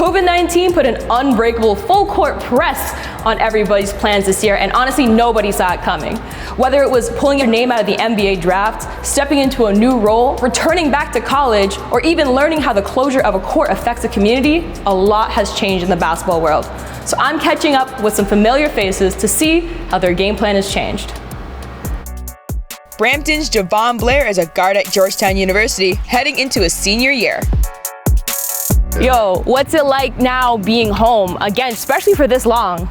COVID-19 put an unbreakable full-court press on everybody's plans this year, and honestly, nobody saw it coming. Whether it was pulling your name out of the NBA draft, stepping into a new role, returning back to college, or even learning how the closure of a court affects the community, a lot has changed in the basketball world. So I'm catching up with some familiar faces to see how their game plan has changed. Brampton's Jahvon Blair is a guard at Georgetown University, heading into his senior year. Yo, what's it like now being home, again, especially for this long?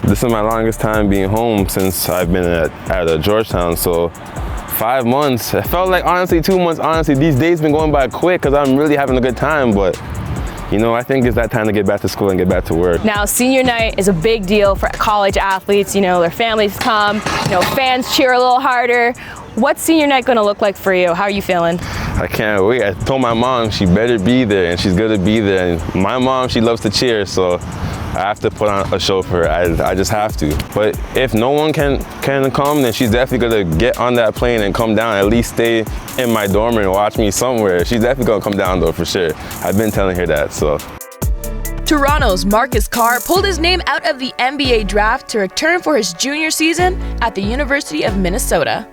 This is my longest time being home since I've been at Georgetown, so 5 months. It felt like, honestly, 2 months. Honestly, these days been going by quick because I'm really having a good time, but you know, I think it's that time to get back to school and get back to work. Now, senior night is a big deal for college athletes. You know, their families come, you know, fans cheer a little harder. What's senior night gonna look like for you? How are you feeling? I can't wait. I told my mom she better be there, and she's gonna be there. And my mom, she loves to cheer, so I have to put on a show for her. I just have to. But if no one can come, then she's definitely gonna get on that plane and come down, at least stay in my dorm and watch me somewhere. She's definitely gonna come down though, for sure. I've been telling her that, so. Toronto's Marcus Carr pulled his name out of the NBA draft to return for his junior season at the University of Minnesota.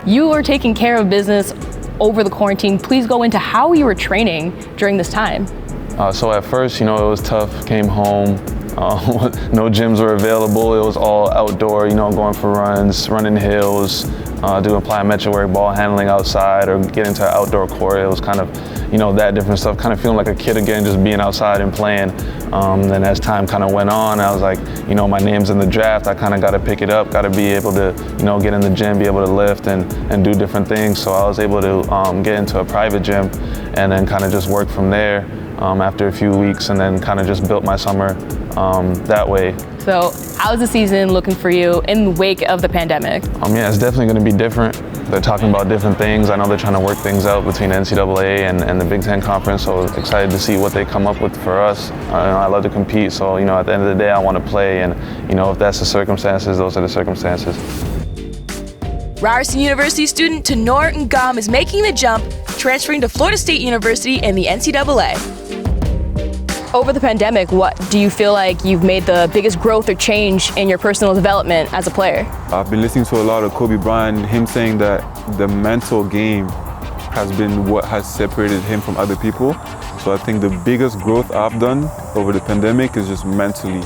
You were taking care of business over the quarantine. Please go into how you were training during this time. So at first, you know, it was tough. Came home, no gyms were available. It was all outdoor, you know, going for runs, running hills, doing plyometric work, ball handling outside, or getting to an outdoor court. It was kind of, you know, that different stuff, kind of feeling like a kid again, just being outside and playing. Then as time kind of went on, I was like, you know, my name's in the draft. I kind of got to pick it up, got to be able to, you know, get in the gym, be able to lift and do different things. So I was able to get into a private gym and then kind of just work from there after a few weeks, and then kind of just built my summer that way. So how's the season looking for you in the wake of the pandemic? Yeah, it's definitely going to be different. They're talking about different things. I know they're trying to work things out between NCAA and the Big Ten Conference, so excited to see what they come up with for us. I love to compete, so you know, at the end of the day, I want to play, and you know, if that's the circumstances, those are the circumstances. Ryerson University student Tanor Ngom is making the jump, transferring to Florida State University in the NCAA. Over the pandemic, what do you feel like you've made the biggest growth or change in your personal development as a player? I've been listening to a lot of Kobe Bryant, him saying that the mental game has been what has separated him from other people. So I think the biggest growth I've done over the pandemic is just mentally,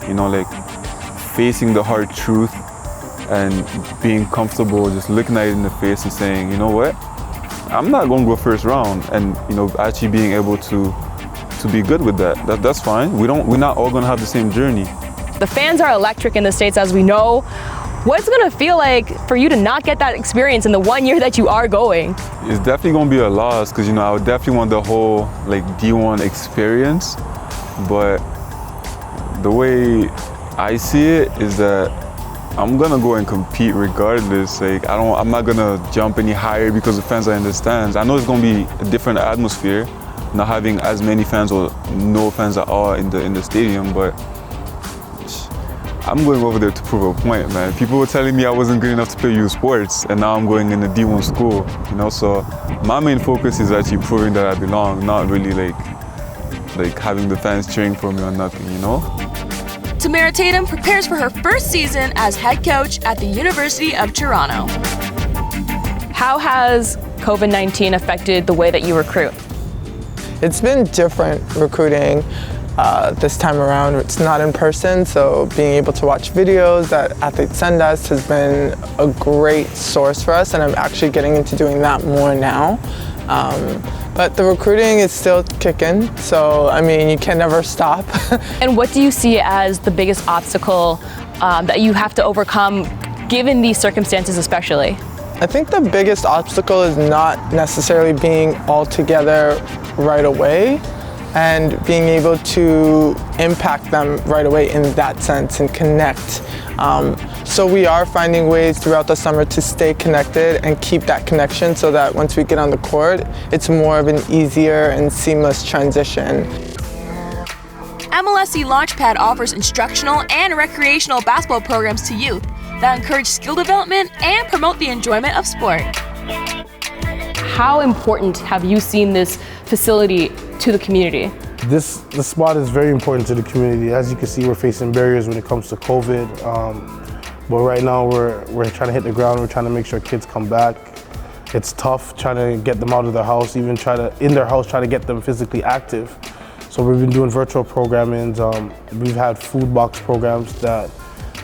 you know, like facing the hard truth and being comfortable, just looking at it in the face and saying, you know what, I'm not going to go first round, and you know, actually being able to be good with that. That's fine. We're not all going to have the same journey. The fans are electric in the States, as we know. What's it going to feel like for you to not get that experience in the 1 year that you are going? It's definitely going to be a loss, because you know, I would definitely want the whole like D1 experience, but the way I see it is that I'm gonna go and compete regardless. Like I'm not gonna jump any higher because the fans are in the stands. I know it's gonna be a different atmosphere, not having as many fans or no fans at all in the stadium, but I'm going over there to prove a point, man. People were telling me I wasn't good enough to play youth sports, and now I'm going in the D1 school, you know, so my main focus is actually proving that I belong, not really like having the fans cheering for me or nothing, you know? Tamara Tatham prepares for her first season as head coach at the University of Toronto. How has COVID-19 affected the way that you recruit? It's been different recruiting this time around. It's not in person, so being able to watch videos that athletes send us has been a great source for us, and I'm actually getting into doing that more now. But the recruiting is still kicking, so I mean, you can never stop. And what do you see as the biggest obstacle that you have to overcome, given these circumstances especially? I think the biggest obstacle is not necessarily being all together right away and being able to impact them right away in that sense and connect. So we are finding ways throughout the summer to stay connected and keep that connection so that once we get on the court, it's more of an easier and seamless transition. MLSE LaunchPad offers instructional and recreational basketball programs to youth that encourage skill development and promote the enjoyment of sport. How important have you seen this facility to the community? The spot is very important to the community. As you can see, we're facing barriers when it comes to COVID. But right now we're trying to hit the ground. We're trying to make sure kids come back. It's tough trying to get them out of their house, even try to get them physically active. So we've been doing virtual programming. We've had food box programs that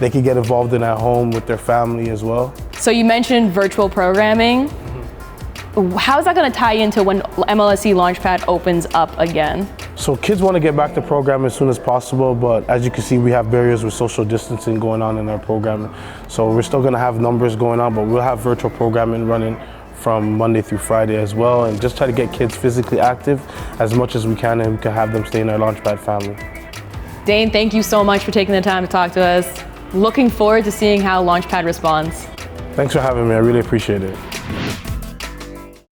they could get involved in at home with their family as well. So you mentioned virtual programming. How is that going to tie into when MLSE LaunchPad opens up again? So kids want to get back to programming as soon as possible, but as you can see, we have barriers with social distancing going on in our programming. So we're still going to have numbers going on, but we'll have virtual programming running from Monday through Friday as well, and just try to get kids physically active as much as we can, and we can have them stay in our LaunchPad family. Dane, thank you so much for taking the time to talk to us. Looking forward to seeing how LaunchPad responds. Thanks for having me, I really appreciate it.